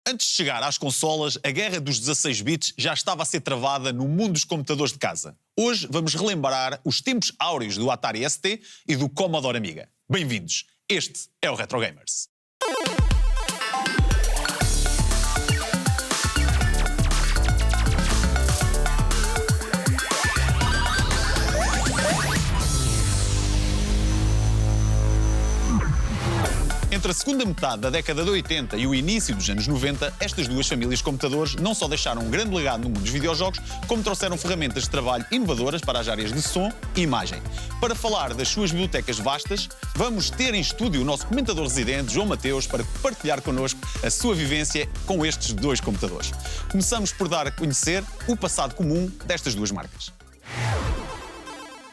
Antes de chegar às consolas, a guerra dos 16 bits já estava a ser travada no mundo dos computadores de casa. Hoje vamos relembrar os tempos áureos do Atari ST e do Commodore Amiga. Bem-vindos, este é o Retro Gamers. Entre a segunda metade da década de 80 e o início dos anos 90, estas duas famílias de computadores não só deixaram um grande legado no mundo dos videojogos, como trouxeram ferramentas de trabalho inovadoras para as áreas de som e imagem. Para falar das suas bibliotecas vastas, vamos ter em estúdio o nosso comentador residente, João Mateus, para partilhar connosco a sua vivência com estes dois computadores. Começamos por dar a conhecer o passado comum destas duas marcas.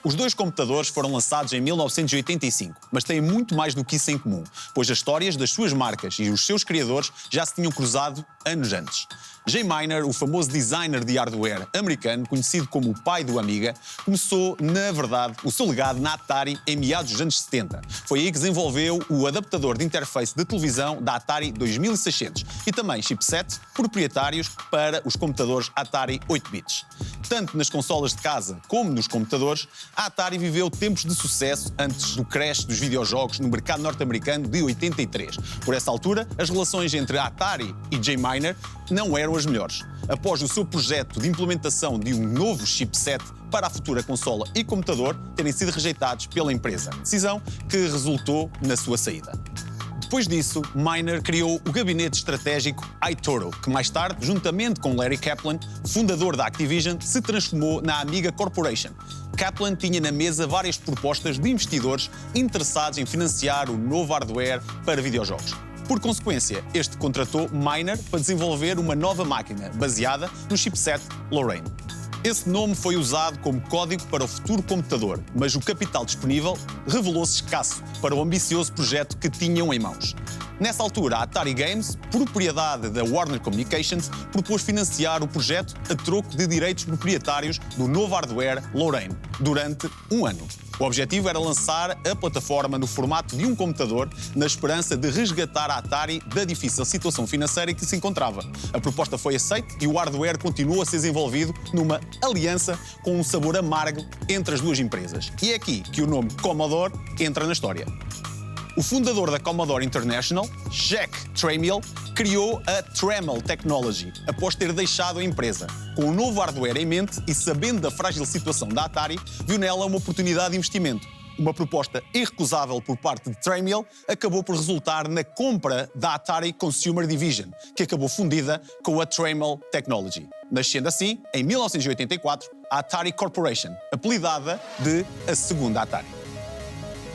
Os dois computadores foram lançados em 1985, mas têm muito mais do que isso em comum, pois as histórias das suas marcas e os seus criadores já se tinham cruzado anos antes. Jay Miner, o famoso designer de hardware americano, conhecido como o pai do Amiga, começou, na verdade, o seu legado na Atari em meados dos anos 70. Foi aí que desenvolveu o adaptador de interface de televisão da Atari 2600 e também chipset proprietários para os computadores Atari 8 bits. Tanto nas consolas de casa como nos computadores, a Atari viveu tempos de sucesso antes do crash dos videojogos no mercado norte-americano de 83. Por essa altura, as relações entre a Atari e Jay Miner não eram as melhores. Após o seu projeto de implementação de um novo chipset para a futura consola e computador terem sido rejeitados pela empresa, decisão que resultou na sua saída. Depois disso, Miner criou o gabinete estratégico iToro, que mais tarde, juntamente com Larry Kaplan, fundador da Activision, se transformou na Amiga Corporation. Kaplan tinha na mesa várias propostas de investidores interessados em financiar o novo hardware para videojogos. Por consequência, este contratou Miner para desenvolver uma nova máquina baseada no chipset Lorraine. Esse nome foi usado como código para o futuro computador, mas o capital disponível revelou-se escasso para o ambicioso projeto que tinham em mãos. Nessa altura, a Atari Games, propriedade da Warner Communications, propôs financiar o projeto a troco de direitos proprietários do novo hardware Lorraine durante um ano. O objetivo era lançar a plataforma no formato de um computador, na esperança de resgatar a Atari da difícil situação financeira em que se encontrava. A proposta foi aceita e o hardware continuou a ser desenvolvido numa aliança com um sabor amargo entre as duas empresas. E é aqui que o nome Commodore entra na história. O fundador da Commodore International, Jack Tramiel, criou a Tramiel Technology após ter deixado a empresa. Com o novo hardware em mente e sabendo da frágil situação da Atari, viu nela uma oportunidade de investimento. Uma proposta irrecusável por parte de Tramiel acabou por resultar na compra da Atari Consumer Division, que acabou fundida com a Tramiel Technology. Nascendo assim, em 1984, a Atari Corporation, apelidada de a segunda Atari.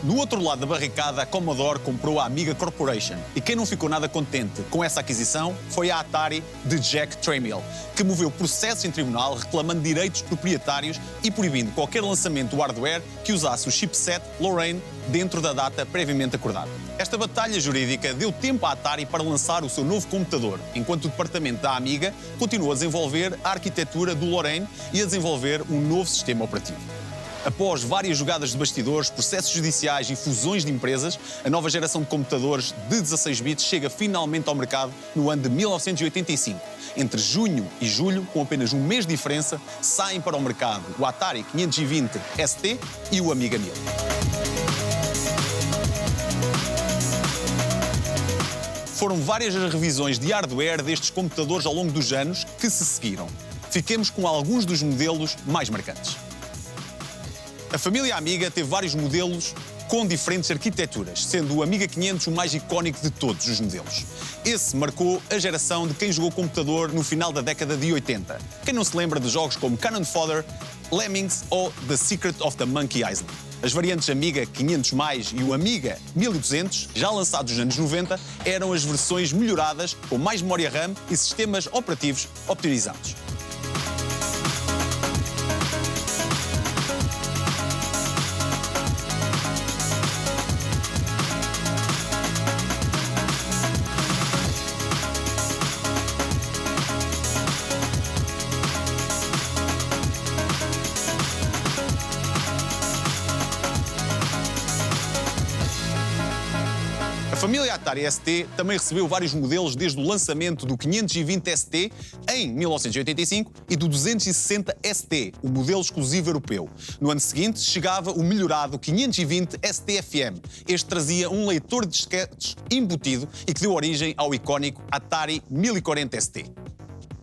No outro lado da barricada, a Commodore comprou a Amiga Corporation e quem não ficou nada contente com essa aquisição foi a Atari de Jack Tramiel, que moveu processos em tribunal reclamando direitos proprietários e proibindo qualquer lançamento do hardware que usasse o chipset Lorraine dentro da data previamente acordada. Esta batalha jurídica deu tempo à Atari para lançar o seu novo computador, enquanto o departamento da Amiga continuou a desenvolver a arquitetura do Lorraine e a desenvolver um novo sistema operativo. Após várias jogadas de bastidores, processos judiciais e fusões de empresas, a nova geração de computadores de 16 bits chega finalmente ao mercado no ano de 1985. Entre junho e julho, com apenas um mês de diferença, saem para o mercado o Atari 520 ST e o Amiga 1000. Foram várias as revisões de hardware destes computadores ao longo dos anos que se seguiram. Fiquemos com alguns dos modelos mais marcantes. A família Amiga teve vários modelos com diferentes arquiteturas, sendo o Amiga 500 o mais icónico de todos os modelos. Esse marcou a geração de quem jogou computador no final da década de 80. Quem não se lembra de jogos como Cannon Fodder, Lemmings ou The Secret of the Monkey Island? As variantes Amiga 500+, e o Amiga 1200, já lançados nos anos 90, eram as versões melhoradas com mais memória RAM e sistemas operativos optimizados. A família Atari ST também recebeu vários modelos desde o lançamento do 520 ST em 1985 e do 260 ST, o modelo exclusivo europeu. No ano seguinte chegava o melhorado 520 ST-FM. Este trazia um leitor de disquetes embutido e que deu origem ao icónico Atari 1040 ST.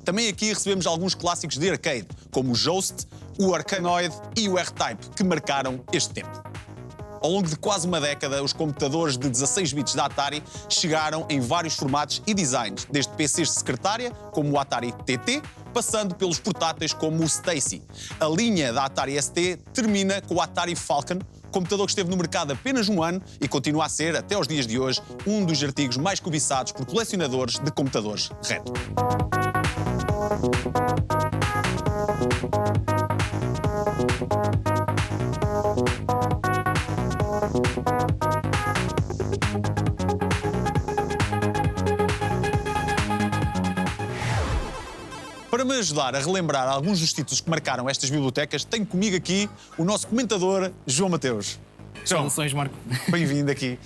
Também aqui recebemos alguns clássicos de arcade, como o Joust, o Arkanoid e o R-Type, que marcaram este tempo. Ao longo de quase uma década, os computadores de 16 bits da Atari chegaram em vários formatos e designs, desde PCs de secretária, como o Atari TT, passando pelos portáteis como o Stacy. A linha da Atari ST termina com o Atari Falcon, computador que esteve no mercado apenas um ano e continua a ser, até aos dias de hoje, um dos artigos mais cobiçados por colecionadores de computadores retro. Para me ajudar a relembrar alguns dos títulos que marcaram estas bibliotecas, tenho comigo aqui o nosso comentador, João Mateus. João, saudações, Marco. Bem-vindo aqui.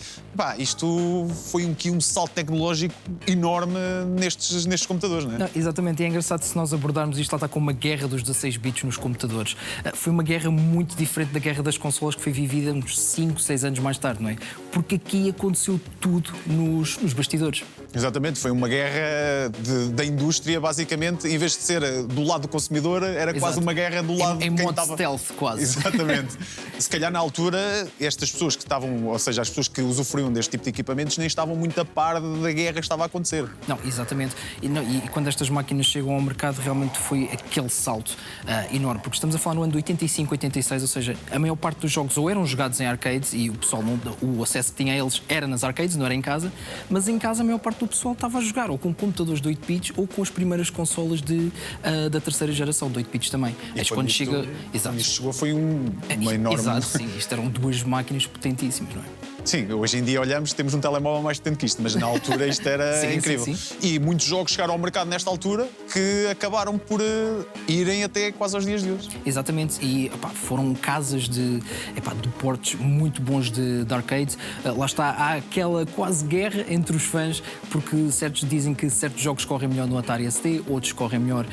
Isto foi um salto tecnológico enorme nestes computadores, não é? Não, exatamente, e é engraçado se nós abordarmos isto, lá está com uma guerra dos 16 bits nos computadores. Foi uma guerra muito diferente da guerra das consolas que foi vivida uns 5, 6 anos mais tarde, não é? Porque aqui aconteceu tudo nos bastidores. Exatamente, foi uma guerra da indústria, basicamente, em vez de ser do lado do consumidor, era quase uma guerra do lado de quem modo estava... stealth, quase. Exatamente. Se calhar na altura, estas pessoas que estavam, ou seja, as pessoas que usufruíam deste tipo de equipamentos, nem estavam muito a par da guerra que estava a acontecer. Não, exatamente. E quando estas máquinas chegam ao mercado, realmente foi aquele salto enorme, porque estamos a falar no ano de 85, 86, ou seja, a maior parte dos jogos ou eram jogados em arcades e o pessoal, o acesso que tinha a eles era nas arcades, não era em casa, mas em casa a maior parte do pessoal estava a jogar ou com computadores de 8 bits ou com as primeiras consolas da terceira geração de 8 bits também. E quando chega... Exato. Quando isto chegou foi uma enorme... Exato, sim. Isto eram duas máquinas potentíssimas, não é? Sim, hoje em dia olhamos, temos um telemóvel mais potente que isto, mas na altura isto era sim, incrível. Sim, sim. E muitos jogos chegaram ao mercado nesta altura que acabaram por irem até quase aos dias de hoje. Exatamente, e foram casas de portes muito bons de arcades. Lá está, há aquela quase guerra entre os fãs, porque certos dizem que certos jogos correm melhor no Atari ST, outros correm melhor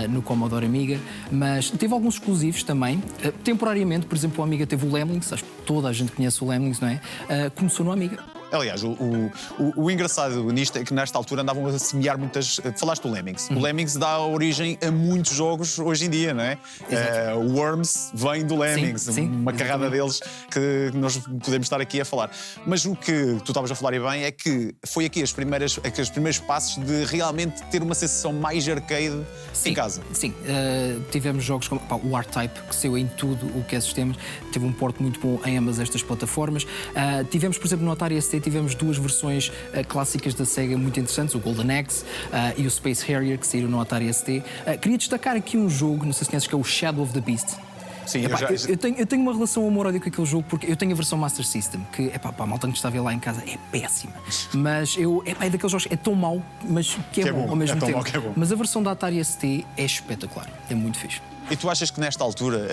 no Commodore Amiga, mas teve alguns exclusivos também. Temporariamente, por exemplo, o Amiga teve o Lemmings, acho que toda a gente conhece o Lemmings, não é? Começou no Amiga. Aliás, o engraçado nisto é que nesta altura andavam a semear muitas... Falaste do Lemmings. O Lemmings dá origem a muitos jogos hoje em dia, não é? O Worms vem do Lemmings, sim, uma carrada deles que nós podemos estar aqui a falar. Mas o que tu estavas a falar e bem é que foi aqui os primeiros passos de realmente ter uma sensação mais arcade em casa. Sim, tivemos jogos como o R-Type, que saiu em tudo o que é sistemas, teve um porte muito bom em ambas estas plataformas. Tivemos, por exemplo, no Atari ST, tivemos duas versões clássicas da Sega muito interessantes, o Golden Axe e o Space Harrier, que saíram no Atari ST. Queria destacar aqui um jogo, não sei se conheces, que é o Shadow of the Beast. Sim, eu tenho uma relação amor-ódio com aquele jogo, porque eu tenho a versão Master System, que a malta que está a ver lá em casa é péssima. Mas é daqueles jogos, é tão mau, mas que é bom ao mesmo tempo. Mau que é bom. Mas a versão da Atari ST é espetacular, é muito fixe. E tu achas que nesta altura,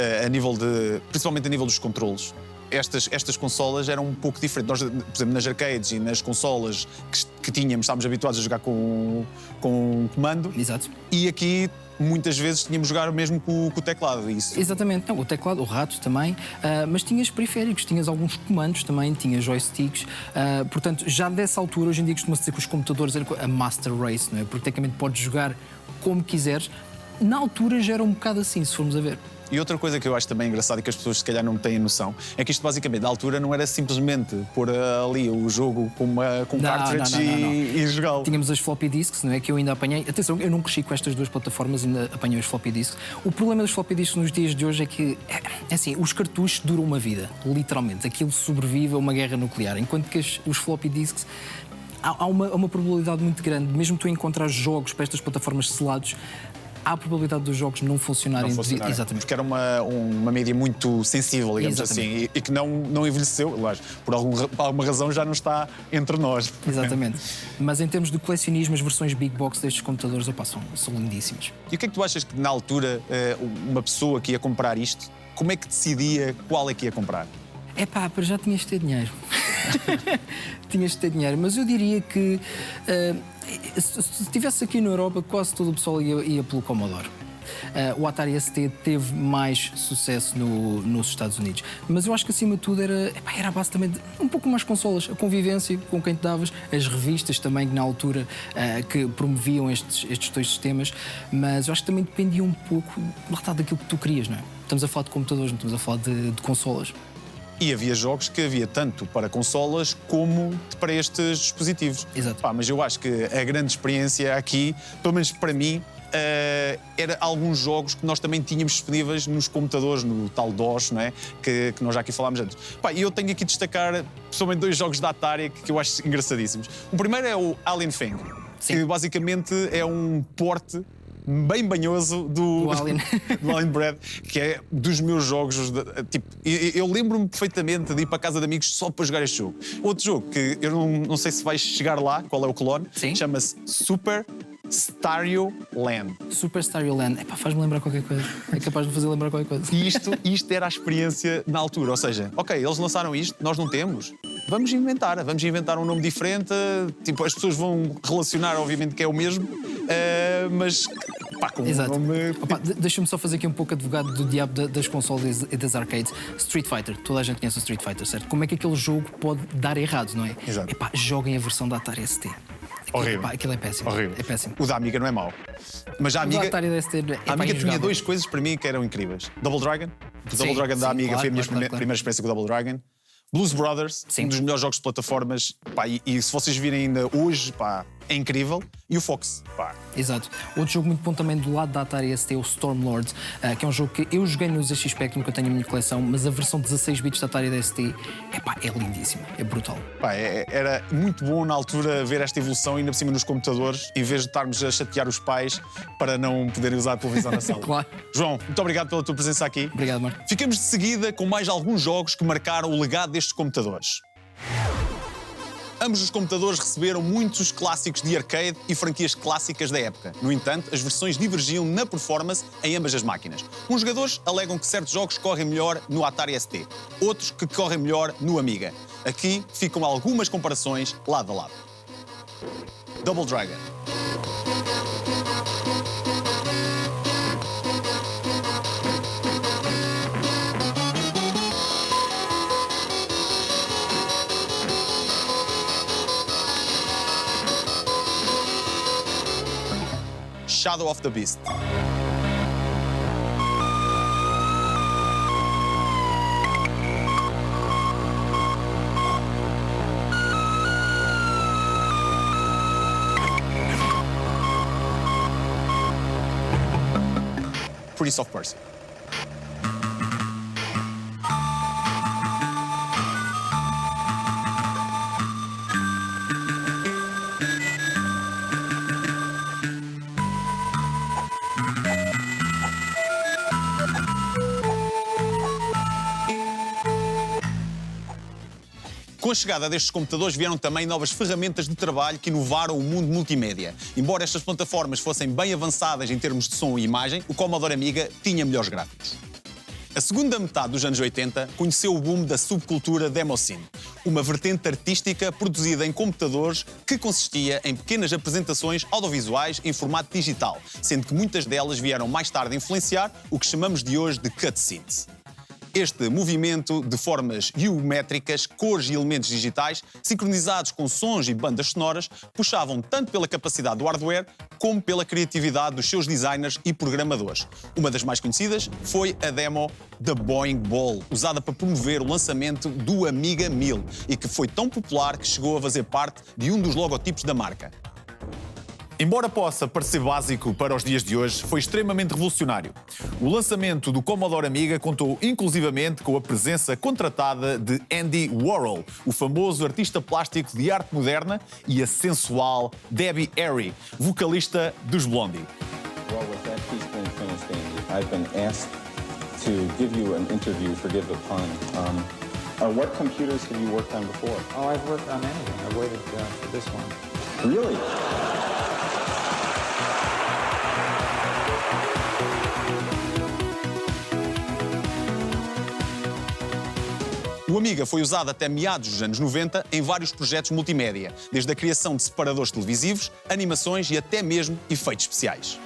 principalmente a nível dos controles, estas consolas eram um pouco diferentes? Nós, por exemplo, nas arcades e nas consolas que tínhamos, estávamos habituados a jogar com comando. Exato. E aqui, muitas vezes, tínhamos de jogar mesmo com o teclado. Isso. Exatamente. Não, o teclado, o rato também, mas tinhas periféricos, tinhas alguns comandos também, tinhas joysticks. Portanto, já dessa altura, hoje em dia costuma-se dizer que os computadores eram a master race, não é? Porque tecnicamente podes jogar como quiseres. Na altura já era um bocado assim, se formos a ver. E outra coisa que eu acho também engraçada e que as pessoas se calhar não têm noção é que isto basicamente, na altura, não era simplesmente pôr ali o jogo com um cartridge e jogá-lo. Tínhamos as floppy disks, não é? Que eu ainda apanhei. Atenção, eu não cresci com estas duas plataformas, ainda apanhei os floppy disks. O problema dos floppy disks nos dias de hoje é que, assim, os cartuchos duram uma vida, literalmente. Aquilo sobrevive a uma guerra nuclear, enquanto que os floppy disks... Há uma probabilidade muito grande, mesmo tu encontrar jogos para estas plataformas selados, há a probabilidade dos jogos não funcionarem. Exatamente. Porque era uma mídia muito sensível, digamos assim, e que não envelheceu, por alguma razão já não está entre nós. Exatamente. Mas em termos de colecionismo, as versões Big Box destes computadores são lindíssimas. E o que é que tu achas que na altura uma pessoa que ia comprar isto, como é que decidia qual é que ia comprar? Para já tinhas de ter dinheiro. Tinhas de ter dinheiro, mas eu diria que se estivesse aqui na Europa, quase todo o pessoal ia pelo Commodore. O Atari ST teve mais sucesso nos Estados Unidos. Mas eu acho que acima de tudo era a base também de um pouco mais consolas, a convivência com quem te davas, as revistas também que na altura que promoviam estes dois sistemas, mas eu acho que também dependia um pouco daquilo que tu querias, não é? Estamos a falar de computadores, não estamos a falar de consolas. E havia jogos que havia tanto para consolas como para estes dispositivos. Exato. Mas eu acho que a grande experiência aqui, pelo menos para mim, era alguns jogos que nós também tínhamos disponíveis nos computadores, no tal DOS, não é? Que nós já aqui falámos antes. E eu tenho aqui de destacar pessoalmente 2 jogos da Atari que eu acho engraçadíssimos. O primeiro é o Alien Fang, que basicamente é um porte bem banhoso do Alien Bread, que é dos meus jogos. Tipo, eu lembro-me perfeitamente de ir para a casa de amigos só para jogar este jogo. Outro jogo que eu não sei se vais chegar lá, qual é o clone, chama-se Super Stereo Land. Super Stereo Land. Faz-me lembrar qualquer coisa. É capaz de me fazer lembrar qualquer coisa. E isto era a experiência na altura. Ou seja, ok, eles lançaram isto, nós não temos. Vamos inventar um nome diferente. Tipo, as pessoas vão relacionar, obviamente, que é o mesmo, mas com Exato. um nome. Deixa-me só fazer aqui um pouco advogado do diabo das consoles e das arcades. Street Fighter, toda a gente conhece o Street Fighter, certo? Como é que aquele jogo pode dar errado, não é? Exato. Joguem a versão da Atari ST. Horrível. Aquilo é péssimo. Horrível. É péssimo. O da Amiga não é mau. Mas a Amiga, a Amiga tinha 2 coisas para mim que eram incríveis. Double Dragon. O Double Dragon da Amiga foi a minha primeira experiência com o Double Dragon. Blues Brothers, um dos melhores jogos de plataformas. E se vocês virem ainda hoje, é incrível. E o Fox. Exato. Outro jogo muito bom também do lado da Atari ST é o Stormlord, que é um jogo que eu joguei no ZX Spectrum, que eu tenho a minha coleção, mas a versão 16 bits da Atari ST é lindíssima, é brutal. Era muito bom na altura ver esta evolução, ainda por cima nos computadores, em vez de estarmos a chatear os pais para não poderem usar a televisão na sala. Claro. João, muito obrigado pela tua presença aqui. Obrigado, Marco. Ficamos de seguida com mais alguns jogos que marcaram o legado destes computadores. Ambos os computadores receberam muitos clássicos de arcade e franquias clássicas da época. No entanto, as versões divergiam na performance em ambas as máquinas. Uns jogadores alegam que certos jogos correm melhor no Atari ST, outros que correm melhor no Amiga. Aqui ficam algumas comparações lado a lado. Double Dragon. Shadow of the Beast. Prince of Persia. Com a chegada destes computadores vieram também novas ferramentas de trabalho que inovaram o mundo multimédia. Embora estas plataformas fossem bem avançadas em termos de som e imagem, o Commodore Amiga tinha melhores gráficos. A segunda metade dos anos 80 conheceu o boom da subcultura demoscene, uma vertente artística produzida em computadores que consistia em pequenas apresentações audiovisuais em formato digital, sendo que muitas delas vieram mais tarde a influenciar o que chamamos de hoje de cutscenes. Este movimento de formas geométricas, cores e elementos digitais, sincronizados com sons e bandas sonoras, puxavam tanto pela capacidade do hardware como pela criatividade dos seus designers e programadores. Uma das mais conhecidas foi a demo da Boing Ball, usada para promover o lançamento do Amiga 1000 e que foi tão popular que chegou a fazer parte de um dos logotipos da marca. Embora possa parecer básico para os dias de hoje, foi extremamente revolucionário. O lançamento do Commodore Amiga contou inclusivamente com a presença contratada de Andy Warhol, o famoso artista plástico de arte moderna, e a sensual Debbie Harry, vocalista dos Blondie. Well, with that piece being finished, Andy, I've been asked to give you an interview, forgive the pun. What computers have you worked on before? Oh, I've worked on anything. I waited for this one. Really? O Amiga foi usado até meados dos anos 90 em vários projetos multimédia, desde a criação de separadores televisivos, animações e até mesmo efeitos especiais.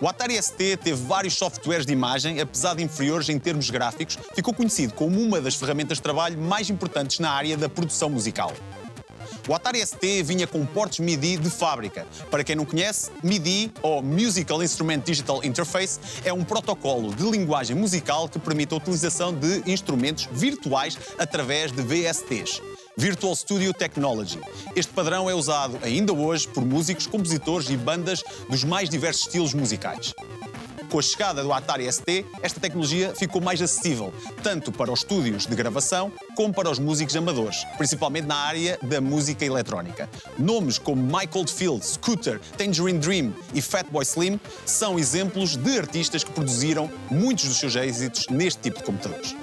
O Atari ST teve vários softwares de imagem, apesar de inferiores em termos gráficos, ficou conhecido como uma das ferramentas de trabalho mais importantes na área da produção musical. O Atari ST vinha com portos MIDI de fábrica. Para quem não conhece, MIDI, ou Musical Instrument Digital Interface, é um protocolo de linguagem musical que permite a utilização de instrumentos virtuais através de VSTs. Virtual Studio Technology. Este padrão é usado ainda hoje por músicos, compositores e bandas dos mais diversos estilos musicais. Com a chegada do Atari ST, esta tecnologia ficou mais acessível, tanto para os estúdios de gravação como para os músicos amadores, principalmente na área da música eletrónica. Nomes como Mike Oldfield, Scooter, Tangerine Dream e Fatboy Slim são exemplos de artistas que produziram muitos dos seus êxitos neste tipo de computadores.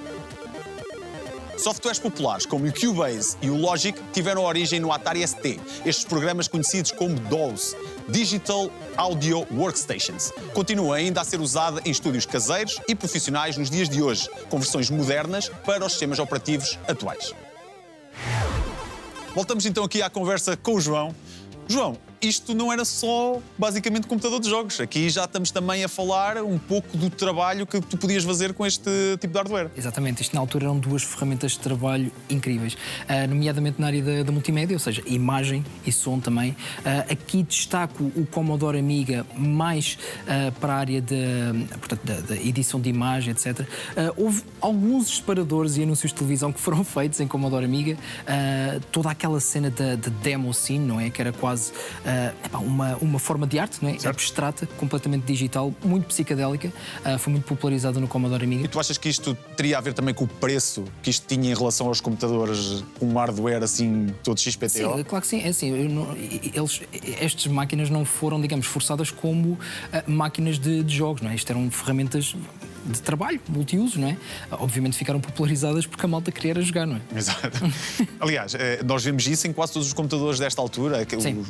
Softwares populares como o Cubase e o Logic tiveram origem no Atari ST. Estes programas conhecidos como DAWs, Digital Audio Workstations, continuam ainda a ser usada em estúdios caseiros e profissionais nos dias de hoje, com versões modernas para os sistemas operativos atuais. Voltamos então aqui à conversa com o João. João, isto não era só basicamente computador de jogos. Aqui já estamos também a falar um pouco do trabalho que tu podias fazer com este tipo de hardware. Exatamente, isto na altura eram duas ferramentas de trabalho incríveis, nomeadamente na área da multimédia, ou seja, imagem e som também. Aqui destaco o Commodore Amiga mais para a área da edição de imagem, etc. Houve alguns separadores e anúncios de televisão que foram feitos em Commodore Amiga, toda aquela cena da demo scene, não é? Que era quase uma forma de arte, não é? Abstrata, completamente digital, muito psicadélica, foi muito popularizada no Commodore Amiga. E tu achas que isto teria a ver também com o preço que isto tinha em relação aos computadores com um hardware assim, todo XPTO? Sim, claro que sim. É assim, estas máquinas não foram, digamos, forçadas como máquinas de jogos, não é? Isto eram ferramentas de trabalho, multiuso, não é? Obviamente ficaram popularizadas porque a malta queria jogar, não é? Exato. Aliás, nós vemos isso em quase todos os computadores desta altura,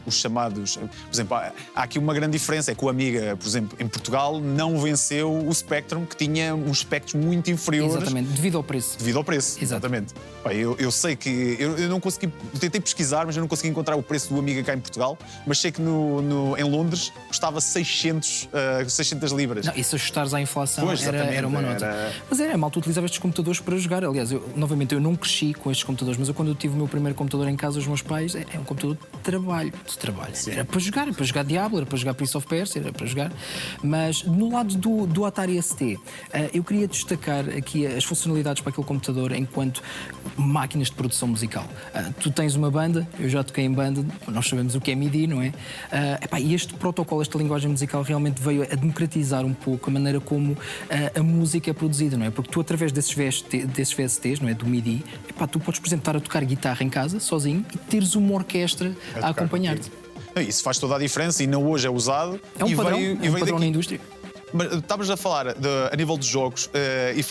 os chamados... Por exemplo, há aqui uma grande diferença, é que o Amiga, por exemplo, em Portugal, não venceu o Spectrum, que tinha uns espectros muito inferiores. Exatamente, devido ao preço. Devido ao preço, exatamente. Bem, eu sei que... Eu não consegui... Tentei pesquisar, mas eu não consegui encontrar o preço do Amiga cá em Portugal, mas sei que em Londres custava 600 libras. Não, e se ajustares à inflação, pois, era uma nota. Mas a malta utilizava estes computadores para jogar. Aliás, eu não cresci com estes computadores, mas quando eu tive o meu primeiro computador em casa, os meus pais, é um computador de trabalho. Era para jogar Diablo, era para jogar Prince of Persia, era para jogar. Mas no lado do Atari ST, eu queria destacar aqui as funcionalidades para aquele computador enquanto máquinas de produção musical. Tu tens uma banda, eu já toquei em banda, nós sabemos o que é MIDI, não é? E este protocolo, esta linguagem musical realmente veio a democratizar um pouco a maneira como a música é produzida, não é? Porque tu, através desses VSTs, não é? Do MIDI, tu podes, por exemplo, estar a tocar guitarra em casa, sozinho, e teres uma orquestra a acompanhar-te. Isso faz toda a diferença e não hoje é usado. É um padrão na indústria. Mas estavas a falar a nível dos jogos e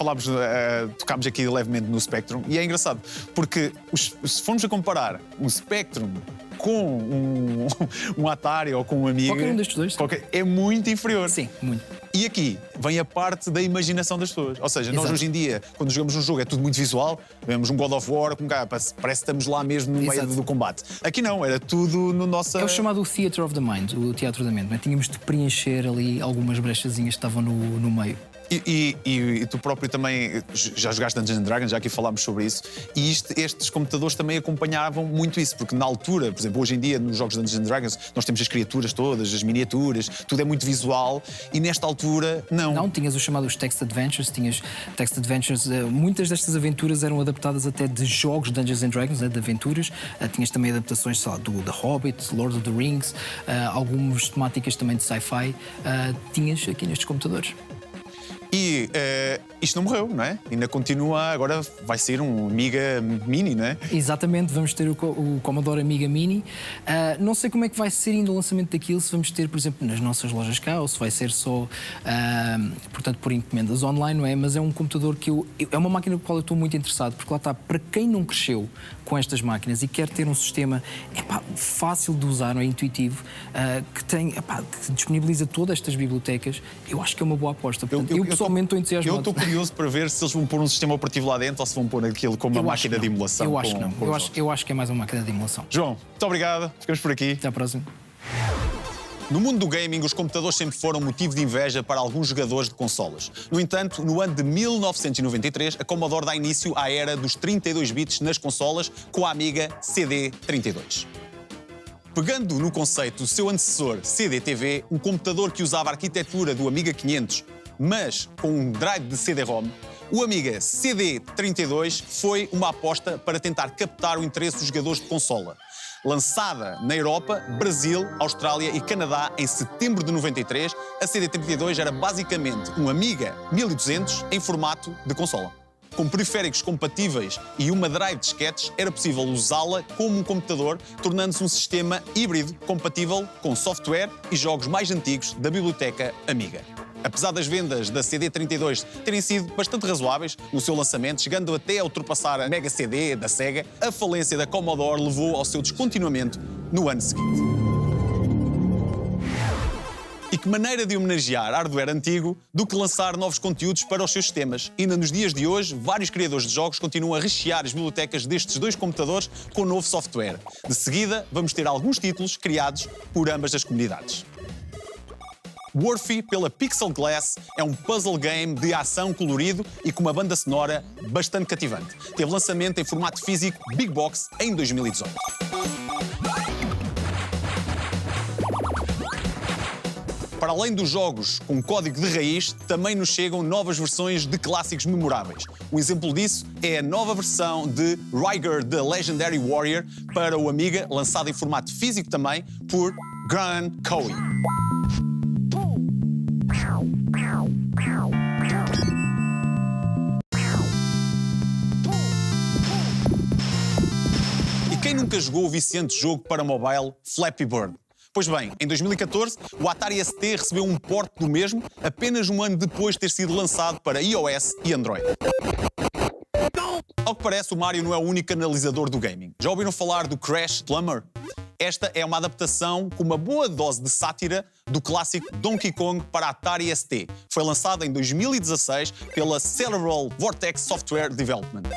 tocámos aqui levemente no Spectrum, e é engraçado, porque se formos a comparar um Spectrum com um Atari ou com um Amiga, qualquer um destes dois, é muito inferior. Sim, muito. E aqui vem a parte da imaginação das pessoas. Ou seja, nós hoje em dia, quando jogamos um jogo, é tudo muito visual. Vemos um God of War, parece que estamos lá mesmo no meio do combate. Aqui não, era tudo no nosso... É o chamado Theatre of the Mind, o teatro da mente. Não é? Tínhamos de preencher ali algumas brechazinhas que estavam no meio. E tu próprio também já jogaste Dungeons & Dragons, já aqui falámos sobre isso, e estes computadores também acompanhavam muito isso, porque na altura, por exemplo, hoje em dia nos jogos Dungeons & Dragons nós temos as criaturas todas, as miniaturas, tudo é muito visual, e nesta altura não. Não, tinhas os chamados Text Adventures, muitas destas aventuras eram adaptadas até de jogos de Dungeons & Dragons, de aventuras, tinhas também adaptações, sei lá, do The Hobbit, Lord of the Rings, algumas temáticas também de sci-fi, tinhas aqui nestes computadores. E isto não morreu, não é? Ainda continua, agora vai ser um Amiga Mini, não é? Exatamente, vamos ter o Commodore Amiga Mini. Não sei como é que vai ser ainda o lançamento daquilo, se vamos ter, por exemplo, nas nossas lojas cá, ou se vai ser só, portanto, por encomendas online, não é? Mas é um computador que é uma máquina com a qual eu estou muito interessado, porque lá está, para quem não cresceu com estas máquinas e quer ter um sistema fácil de usar, não é? Intuitivo, que disponibiliza todas estas bibliotecas, eu acho que é uma boa aposta. Portanto, eu pessoalmente estou entusiasmado. Eu estou curioso para ver se eles vão pôr um sistema operativo lá dentro ou se vão pôr aquilo como uma máquina de emulação. Eu acho que não. com os jogos. Eu acho que é mais uma máquina de emulação. João, muito obrigado. Ficamos por aqui. Até à próxima. No mundo do gaming, os computadores sempre foram motivo de inveja para alguns jogadores de consolas. No entanto, no ano de 1993, a Commodore dá início à era dos 32 bits nas consolas com a Amiga CD32. Pegando no conceito do seu antecessor CD-TV, um computador que usava a arquitetura do Amiga 500, mas com um drive de CD-ROM, o Amiga CD32 foi uma aposta para tentar captar o interesse dos jogadores de consola. Lançada na Europa, Brasil, Austrália e Canadá em setembro de 93, a CD32 era basicamente um Amiga 1200 em formato de consola. Com periféricos compatíveis e uma drive de disquetes, era possível usá-la como um computador, tornando-se um sistema híbrido compatível com software e jogos mais antigos da biblioteca Amiga. Apesar das vendas da CD32 terem sido bastante razoáveis no seu lançamento, chegando até a ultrapassar a Mega CD da Sega, a falência da Commodore levou ao seu descontinuamento no ano seguinte. E que maneira de homenagear hardware antigo do que lançar novos conteúdos para os seus sistemas. Ainda nos dias de hoje, vários criadores de jogos continuam a rechear as bibliotecas destes dois computadores com novo software. De seguida, vamos ter alguns títulos criados por ambas as comunidades. Worthy, pela Pixel Glass, é um puzzle game de ação colorido e com uma banda sonora bastante cativante. Teve lançamento em formato físico Big Box em 2018. Para além dos jogos com código de raiz, também nos chegam novas versões de clássicos memoráveis. Um exemplo disso é a nova versão de Rygar the Legendary Warrior para o Amiga, lançada em formato físico também por Gran Koei. E quem nunca jogou o viciante jogo para mobile Flappy Bird? Pois bem, em 2014, o Atari ST recebeu um port do mesmo, apenas um ano depois de ter sido lançado para iOS e Android. Ao que parece, o Mario não é o único analisador do gaming. Já ouviram falar do Crash Plumber? Esta é uma adaptação com uma boa dose de sátira do clássico Donkey Kong para Atari ST. Foi lançada em 2016 pela Cerebral Vortex Software Development.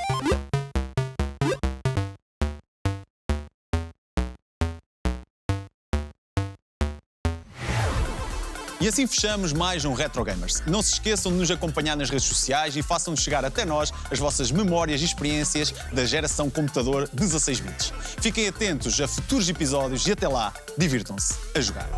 E assim fechamos mais um Retro Gamers. Não se esqueçam de nos acompanhar nas redes sociais e façam-nos chegar até nós as vossas memórias e experiências da geração computador 16 bits. Fiquem atentos a futuros episódios e até lá, divirtam-se a jogar.